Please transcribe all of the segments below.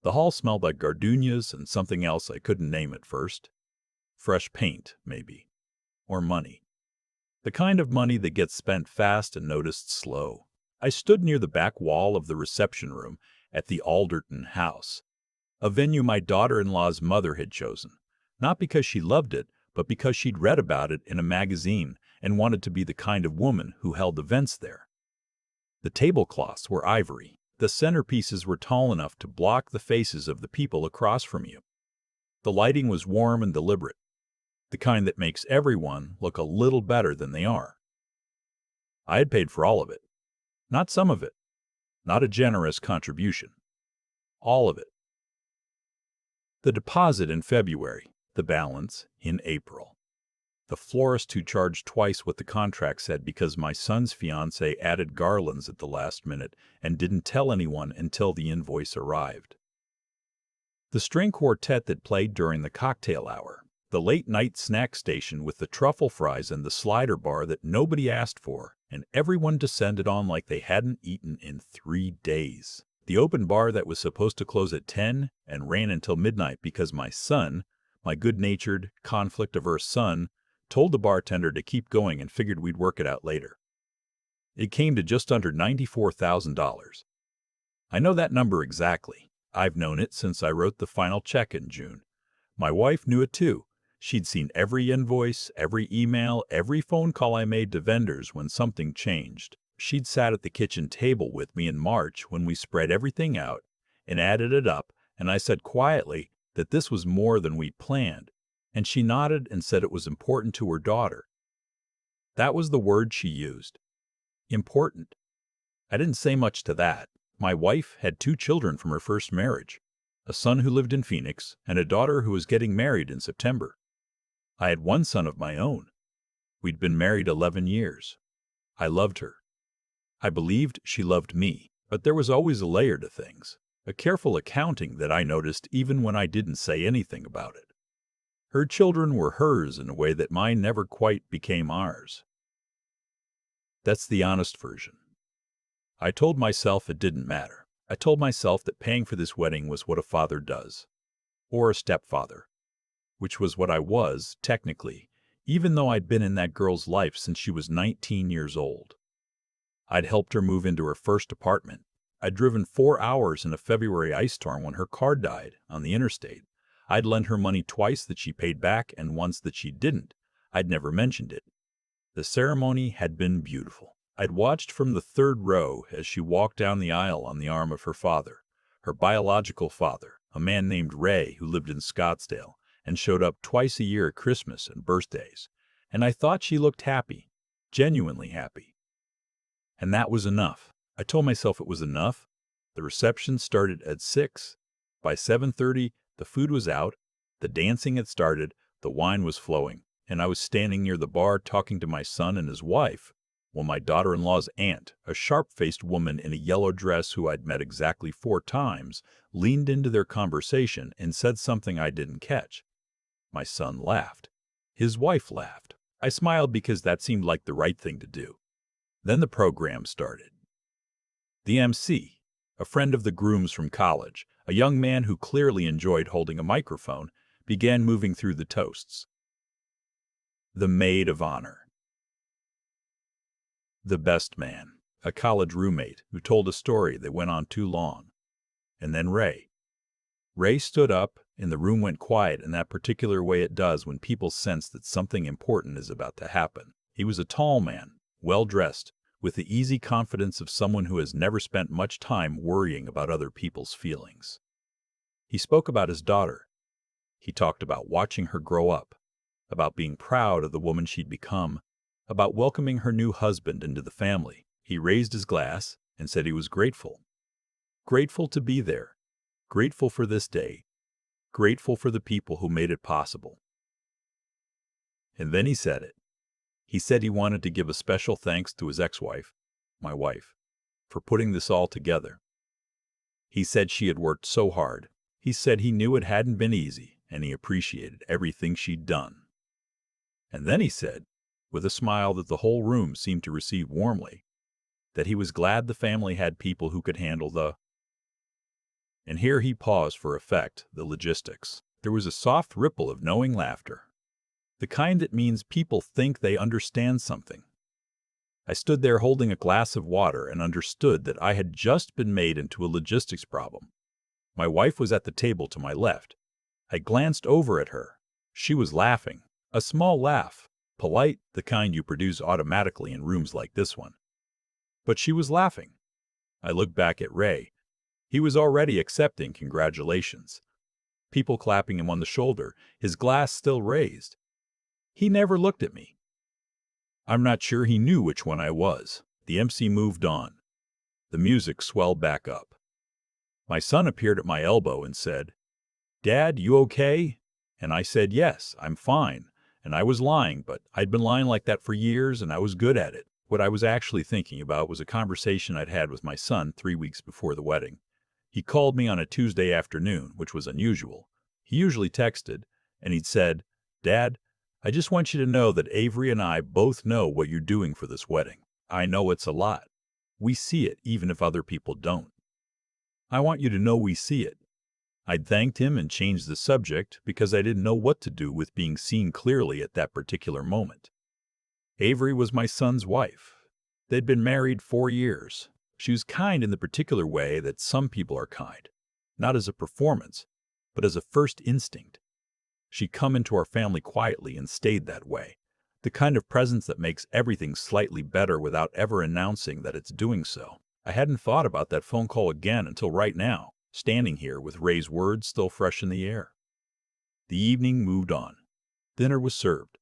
The hall smelled like gardenias and something else I couldn't name at first. Fresh paint, maybe. Or money. The kind of money that gets spent fast and noticed slow. I stood near the back wall of the reception room at the Alderton house, a venue my daughter-in-law's mother had chosen, not because she loved it, but because she'd read about it in a magazine and wanted to be the kind of woman who held events there. The tablecloths were ivory. The centerpieces were tall enough to block the faces of the people across from you. The lighting was warm and deliberate, the kind that makes everyone look a little better than they are. I had paid for all of it. Not some of it. Not a generous contribution. All of it. The deposit in February, the balance in April. The florist who charged twice what the contract said because my son's fiancée added garlands at the last minute and didn't tell anyone until the invoice arrived. The string quartet that played during the cocktail hour. The late-night snack station with the truffle fries and the slider bar that nobody asked for, and everyone descended on like they hadn't eaten in 3 days. The open bar that was supposed to close at 10 and ran until midnight because my son, my good-natured, conflict-averse son, told the bartender to keep going and figured we'd work it out later. It came to just under $94,000. I know that number exactly. I've known it since I wrote the final check in June. My wife knew it too. She'd seen every invoice, every email, every phone call I made to vendors when something changed. She'd sat at the kitchen table with me in March when we spread everything out and added it up, and I said quietly that this was more than we'd planned, and she nodded and said it was important to her daughter. That was the word she used. Important. I didn't say much to that. My wife had 2 children from her first marriage, a son who lived in Phoenix and a daughter who was getting married in September. I had 1 son of my own. We'd been married 11 years. I loved her. I believed she loved me, but there was always a layer to things, a careful accounting that I noticed even when I didn't say anything about it. Her children were hers in a way that mine never quite became ours. That's the honest version. I told myself it didn't matter. I told myself that paying for this wedding was what a father does, or a stepfather, which was what I was, technically, even though I'd been in that girl's life since she was 19 years old. I'd helped her move into her first apartment. I'd driven 4 hours in a February ice storm when her car died on the interstate. I'd lent her money twice that she paid back and once that she didn't. I'd never mentioned it. The ceremony had been beautiful. I'd watched from the 3rd row as she walked down the aisle on the arm of her father, her biological father, a man named Ray who lived in Scottsdale and showed up twice a year at Christmas and birthdays. And I thought she looked happy, genuinely happy. And that was enough. I told myself it was enough. The reception started at 6. By 7:30, the food was out, the dancing had started, the wine was flowing, and I was standing near the bar talking to my son and his wife, while my daughter-in-law's aunt, a sharp-faced woman in a yellow dress who I'd met exactly 4 times, leaned into their conversation and said something I didn't catch. My son laughed. His wife laughed. I smiled because that seemed like the right thing to do. Then the program started. The MC, a friend of the groom's from college, a young man who clearly enjoyed holding a microphone, began moving through the toasts. The maid of honor. The best man, a college roommate who told a story that went on too long. And then Ray. Ray stood up, and the room went quiet in that particular way it does when people sense that something important is about to happen. He was a tall man, well-dressed, with the easy confidence of someone who has never spent much time worrying about other people's feelings. He spoke about his daughter. He talked about watching her grow up, about being proud of the woman she'd become, about welcoming her new husband into the family. He raised his glass and said he was grateful. Grateful to be there. Grateful for this day. Grateful for the people who made it possible. And then he said it. He said he wanted to give a special thanks to his ex-wife, my wife, for putting this all together. He said she had worked so hard. He said he knew it hadn't been easy, and he appreciated everything she'd done. And then he said, with a smile that the whole room seemed to receive warmly, that he was glad the family had people who could handle the And here he paused for effect, the logistics. There was a soft ripple of knowing laughter. The kind that means people think they understand something. I stood there holding a glass of water and understood that I had just been made into a logistics problem. My wife was at the table to my left. I glanced over at her. She was laughing, a small laugh, polite, the kind you produce automatically in rooms like this one. But she was laughing. I looked back at Ray. He was already accepting congratulations. People clapping him on the shoulder, his glass still raised. He never looked at me. I'm not sure he knew which one I was. The MC moved on. The music swelled back up. My son appeared at my elbow and said, "Dad, you okay?" And I said, "Yes, I'm fine." And I was lying, but I'd been lying like that for years, and I was good at it. What I was actually thinking about was a conversation I'd had with my son 3 weeks before the wedding. He called me on a Tuesday afternoon, which was unusual. He usually texted, and he'd said, "Dad, I just want you to know that Avery and I both know what you're doing for this wedding. I know it's a lot. We see it, even if other people don't. I want you to know we see it." I'd thanked him and changed the subject because I didn't know what to do with being seen clearly at that particular moment. Avery was my son's wife. They'd been married 4 years. She was kind in the particular way that some people are kind, not as a performance, but as a first instinct. She'd come into our family quietly and stayed that way, the kind of presence that makes everything slightly better without ever announcing that it's doing so. I hadn't thought about that phone call again until right now, standing here with Ray's words still fresh in the air. The evening moved on. Dinner was served.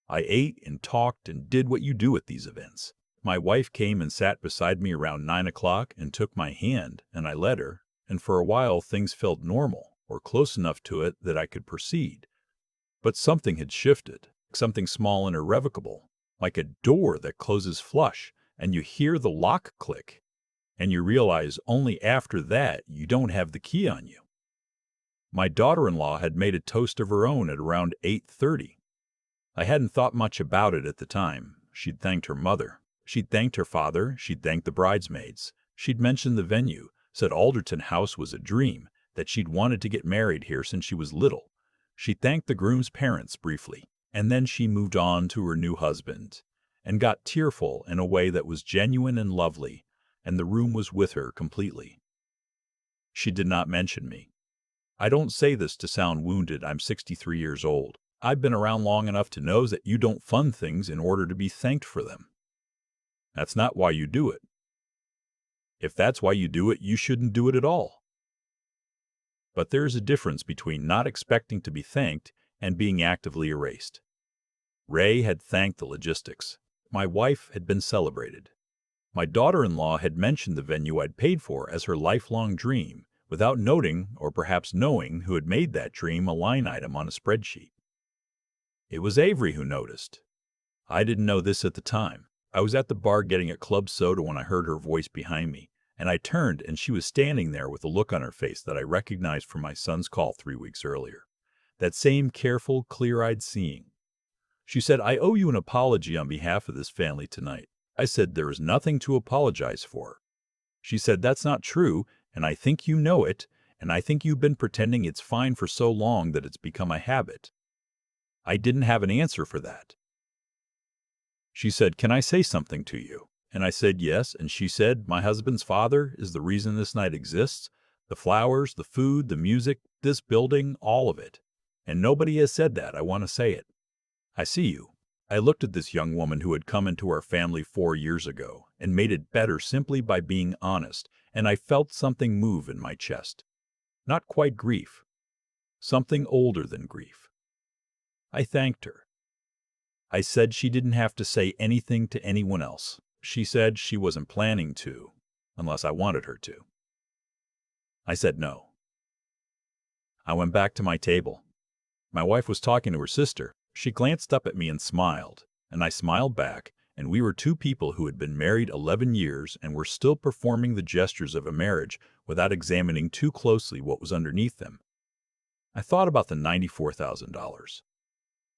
I ate and talked and did what you do at these events. My wife came and sat beside me around 9 o'clock and took my hand, and I led her, and for a while things felt normal, or close enough to it that I could proceed. But something had shifted, something small and irrevocable, like a door that closes flush, and you hear the lock click, and you realize only after that you don't have the key on you. My daughter-in-law had made a toast of her own at around 8:30. I hadn't thought much about it at the time. She'd thanked her mother. She'd thanked her father. She'd thanked the bridesmaids. She'd mentioned the venue, said Alderton House was a dream, that she'd wanted to get married here since she was little. She thanked the groom's parents briefly, and then she moved on to her new husband, and got tearful in a way that was genuine and lovely, and the room was with her completely. She did not mention me. I don't say this to sound wounded. I'm 63 years old. I've been around long enough to know that you don't fund things in order to be thanked for them. That's not why you do it. If that's why you do it, you shouldn't do it at all. But there is a difference between not expecting to be thanked and being actively erased. Ray had thanked the logistics. My wife had been celebrated. My daughter-in-law had mentioned the venue I'd paid for as her lifelong dream, without noting, or perhaps knowing, who had made that dream a line item on a spreadsheet. It was Avery who noticed. I didn't know this at the time. I was at the bar getting a club soda when I heard her voice behind me, and I turned and she was standing there with a look on her face that I recognized from my son's call 3 weeks earlier. That same careful, clear-eyed seeing. She said, "I owe you an apology on behalf of this family tonight." I said, "There is nothing to apologize for." She said, "That's not true, and I think you know it, and I think you've been pretending it's fine for so long that it's become a habit." I didn't have an answer for that. She said, "Can I say something to you?" And I said, "Yes," and she said, "My husband's father is the reason this night exists. The flowers, the food, the music, this building, all of it. And nobody has said that. I want to say it." I see you. I looked at this young woman who had come into our family 4 years ago and made it better simply by being honest, and I felt something move in my chest. Not quite grief. Something older than grief. I thanked her. I said she didn't have to say anything to anyone else. She said she wasn't planning to, unless I wanted her to. I said no. I went back to my table. My wife was talking to her sister. She glanced up at me and smiled, and I smiled back, and we were two people who had been married 11 years and were still performing the gestures of a marriage without examining too closely what was underneath them. I thought about the $94,000.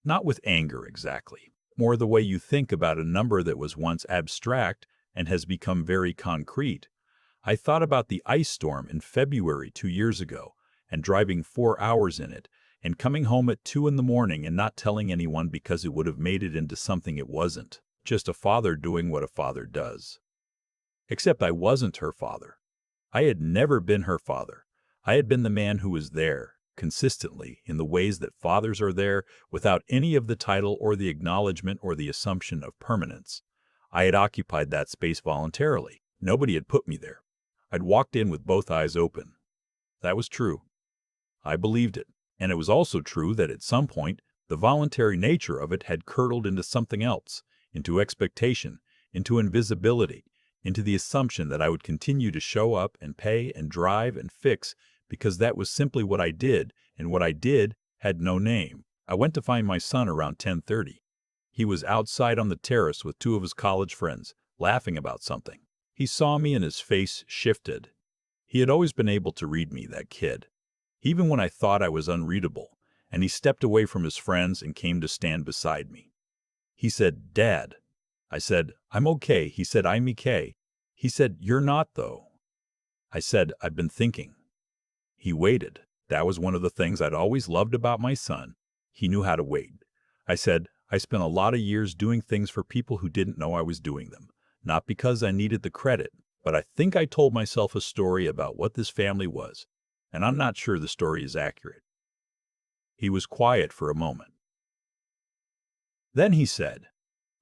Not with anger exactly, more the way you think about a number that was once abstract and has become very concrete. I thought about the ice storm in February 2 years ago, and driving 4 hours in it, and coming home at 2 in the morning and not telling anyone because it would have made it into something it wasn't. Just a father doing what a father does. Except I wasn't her father. I had never been her father. I had been the man who was there, consistently, in the ways that fathers are there, without any of the title or the acknowledgement or the assumption of permanence. I had occupied that space voluntarily. Nobody had put me there. I'd walked in with both eyes open. That was true. I believed it. And it was also true that at some point, the voluntary nature of it had curdled into something else, into expectation, into invisibility, into the assumption that I would continue to show up and pay and drive and fix because that was simply what I did, and what I did had no name. I went to find my son around 10:30. He was outside on the terrace with two of his college friends, laughing about something. He saw me and his face shifted. He had always been able to read me, that kid, even when I thought I was unreadable, and he stepped away from his friends and came to stand beside me. He said, "Dad." I said, "I'm okay." He said, "I'm okay." He said, "You're not, though." I said, "I've been thinking." He waited. That was one of the things I'd always loved about my son. He knew how to wait. I said, "I spent a lot of years doing things for people who didn't know I was doing them. Not because I needed the credit, but I think I told myself a story about what this family was, and I'm not sure the story is accurate." He was quiet for a moment. Then he said,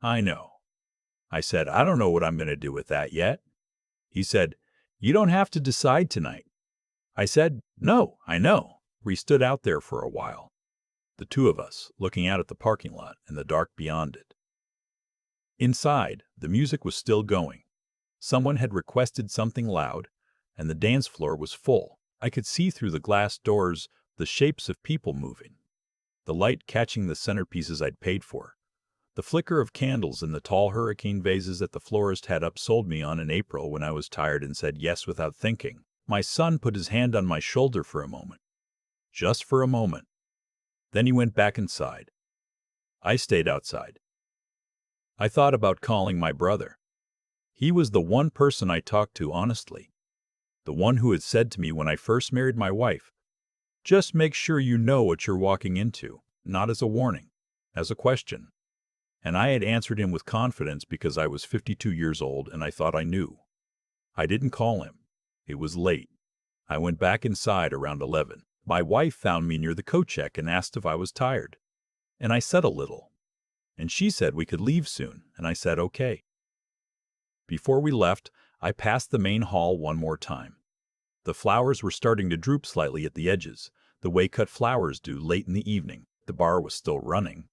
"I know." I said, "I don't know what I'm going to do with that yet." He said, "You don't have to decide tonight." I said, "No, I know." We stood out there for a while, the two of us, looking out at the parking lot and the dark beyond it. Inside, the music was still going. Someone had requested something loud, and the dance floor was full. I could see through the glass doors the shapes of people moving, the light catching the centerpieces I'd paid for. The flicker of candles in the tall hurricane vases that the florist had upsold me on in April when I was tired and said yes without thinking. My son put his hand on my shoulder for a moment. Just for a moment. Then he went back inside. I stayed outside. I thought about calling my brother. He was the one person I talked to honestly. The one who had said to me when I first married my wife, "Just make sure you know what you're walking into," not as a warning, as a question. And I had answered him with confidence because I was 52 years old and I thought I knew. I didn't call him. It was late. I went back inside around 11. My wife found me near the coat check and asked if I was tired. And I said a little. And she said we could leave soon, and I said okay. Before we left, I passed the main hall one more time. The flowers were starting to droop slightly at the edges, the way cut flowers do late in the evening. The bar was still running.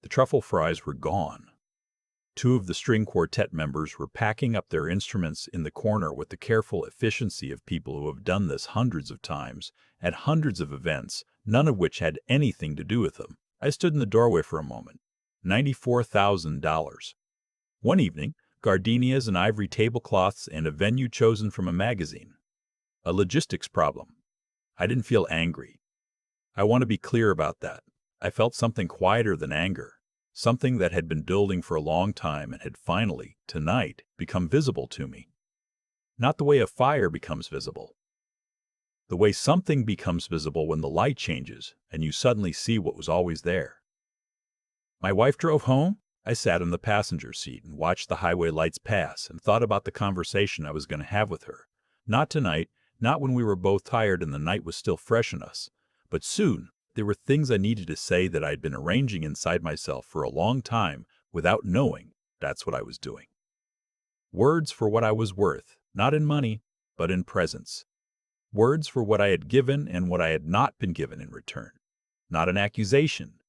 The truffle fries were gone. Two of the string quartet members were packing up their instruments in the corner with the careful efficiency of people who have done this hundreds of times, at hundreds of events, none of which had anything to do with them. I stood in the doorway for a moment. $94,000. One evening, gardenias and ivory tablecloths and a venue chosen from a magazine. A logistics problem. I didn't feel angry. I want to be clear about that. I felt something quieter than anger. Something that had been building for a long time and had finally, tonight, become visible to me. Not the way a fire becomes visible. The way something becomes visible when the light changes and you suddenly see what was always there. My wife drove home. I sat in the passenger seat and watched the highway lights pass and thought about the conversation I was going to have with her. Not tonight, not when we were both tired and the night was still fresh in us, but soon. There were things I needed to say that I'd been arranging inside myself for a long time without knowing that's what I was doing. Words for what I was worth, not in money, but in presence. Words for what I had given and what I had not been given in return. Not an accusation.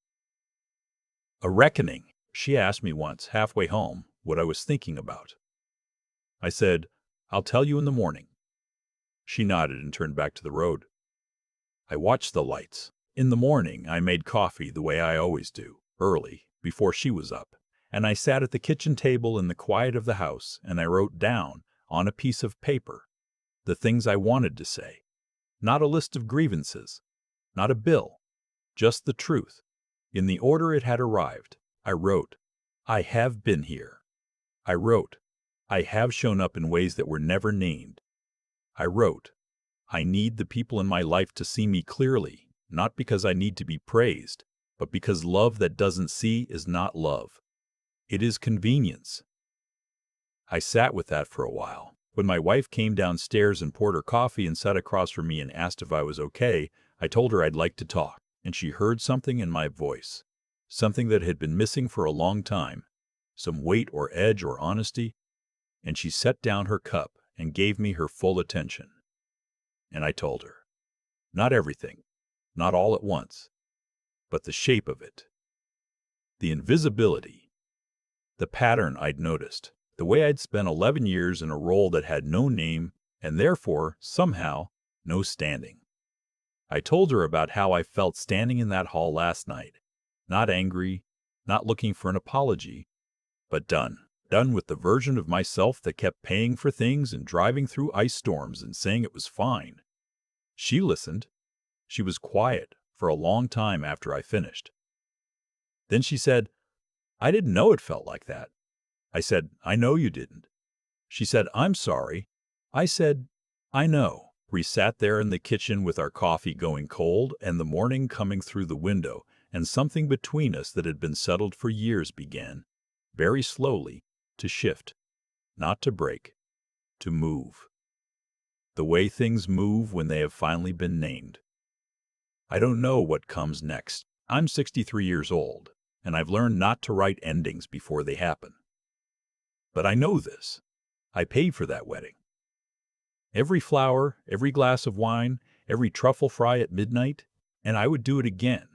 A reckoning. She asked me once, halfway home, what I was thinking about. I said, "I'll tell you in the morning." She nodded and turned back to the road. I watched the lights. In the morning, I made coffee the way I always do, early, before she was up, and I sat at the kitchen table in the quiet of the house, and I wrote down, on a piece of paper, the things I wanted to say. Not a list of grievances, not a bill, just the truth. In the order it had arrived, I wrote, "I have been here." I wrote, "I have shown up in ways that were never named." I wrote, I need the people in my life to see me clearly, not because I need to be praised, but because love that doesn't see is not love. It is convenience. I sat with that for a while. When my wife came downstairs and poured her coffee and sat across from me and asked if I was okay, I told her I'd like to talk, and she heard something in my voice, something that had been missing for a long time, some weight or edge or honesty, and she set down her cup and gave me her full attention. And I told her, not everything, not all at once, but the shape of it, the invisibility, the pattern I'd noticed, the way I'd spent 11 years in a role that had no name and therefore, somehow, no standing. I told her about how I felt standing in that hall last night, not angry, not looking for an apology, but done with the version of myself that kept paying for things and driving through ice storms and saying it was fine. She listened. She was quiet for a long time after I finished. Then she said, I didn't know it felt like that. I said, I know you didn't. She said, I'm sorry. I said, I know. We sat there in the kitchen with our coffee going cold and the morning coming through the window, and something between us that had been settled for years began, very slowly, to shift, not to break, to move. The way things move when they have finally been named. I don't know what comes next. I'm 63 years old, and I've learned not to write endings before they happen. But I know this. I paid for that wedding. Every flower, every glass of wine, every truffle fry at midnight, and I would do it again.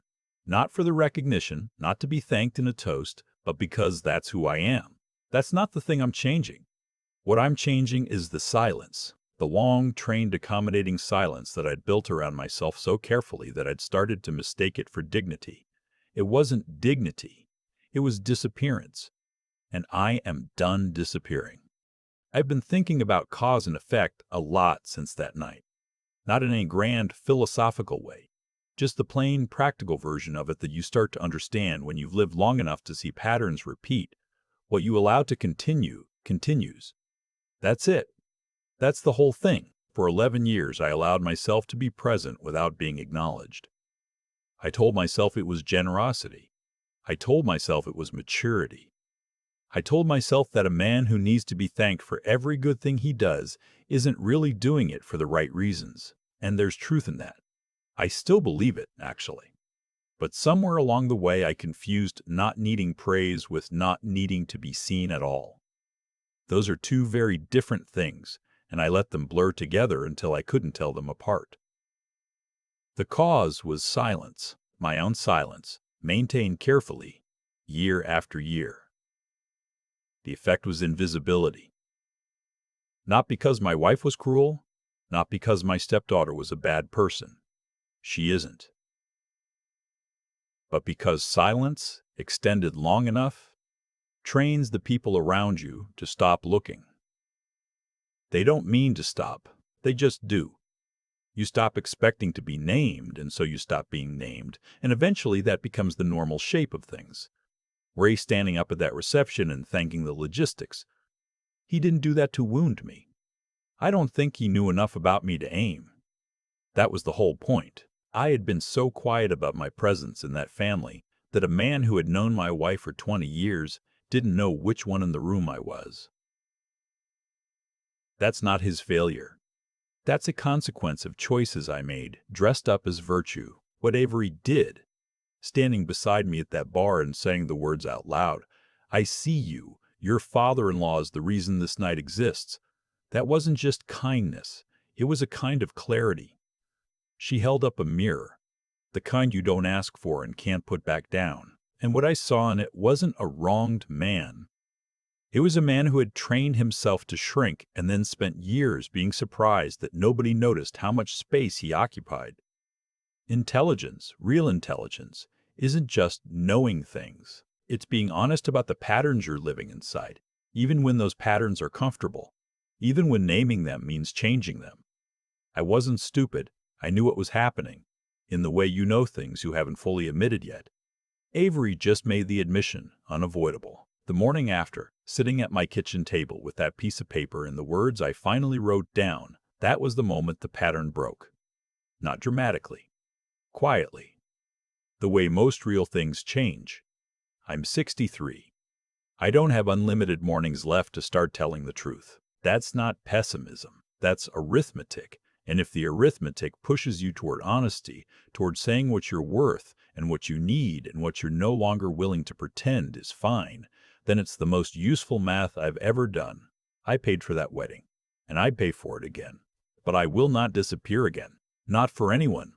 Not for the recognition, not to be thanked in a toast, but because that's who I am. That's not the thing I'm changing. What I'm changing is the silence, the long, trained, accommodating silence that I'd built around myself so carefully that I'd started to mistake it for dignity. It wasn't dignity. It was disappearance. And I am done disappearing. I've been thinking about cause and effect a lot since that night. Not in a grand philosophical way, just the plain practical version of it that you start to understand when you've lived long enough to see patterns repeat. What you allow to continue, continues. That's it. That's the whole thing. For 11 years, I allowed myself to be present without being acknowledged. I told myself it was generosity. I told myself it was maturity. I told myself that a man who needs to be thanked for every good thing he does isn't really doing it for the right reasons, and there's truth in that. I still believe it, actually. But somewhere along the way I confused not needing praise with not needing to be seen at all. Those are two very different things, and I let them blur together until I couldn't tell them apart. The cause was silence, my own silence, maintained carefully, year after year. The effect was invisibility. Not because my wife was cruel, not because my stepdaughter was a bad person. She isn't. But because silence, extended long enough, trains the people around you to stop looking. They don't mean to stop, they just do. You stop expecting to be named, and so you stop being named, and eventually that becomes the normal shape of things. Ray standing up at that reception and thanking the logistics. He didn't do that to wound me. I don't think he knew enough about me to aim. That was the whole point. I had been so quiet about my presence in that family that a man who had known my wife for 20 years didn't know which one in the room I was. That's not his failure. That's a consequence of choices I made, dressed up as virtue, what Avery did. Standing beside me at that bar and saying the words out loud, I see you, your father-in-law is the reason this night exists. That wasn't just kindness, it was a kind of clarity. She held up a mirror, the kind you don't ask for and can't put back down, and what I saw in it wasn't a wronged man. It was a man who had trained himself to shrink and then spent years being surprised that nobody noticed how much space he occupied. Intelligence, real intelligence, isn't just knowing things. It's being honest about the patterns you're living inside, even when those patterns are comfortable, even when naming them means changing them. I wasn't stupid. I knew what was happening, in the way you know things you haven't fully admitted yet. Avery just made the admission unavoidable. The morning after, sitting at my kitchen table with that piece of paper and the words I finally wrote down, That was the moment the pattern broke. Not dramatically. Quietly. The way most real things change. I'm 63. I don't have unlimited mornings left to start telling the truth. That's not pessimism. That's arithmetic. And if the arithmetic pushes you toward honesty, toward saying what you're worth and what you need and what you're no longer willing to pretend is fine, then it's the most useful math I've ever done. I paid for that wedding, and I'd pay for it again. But I will not disappear again. Not for anyone.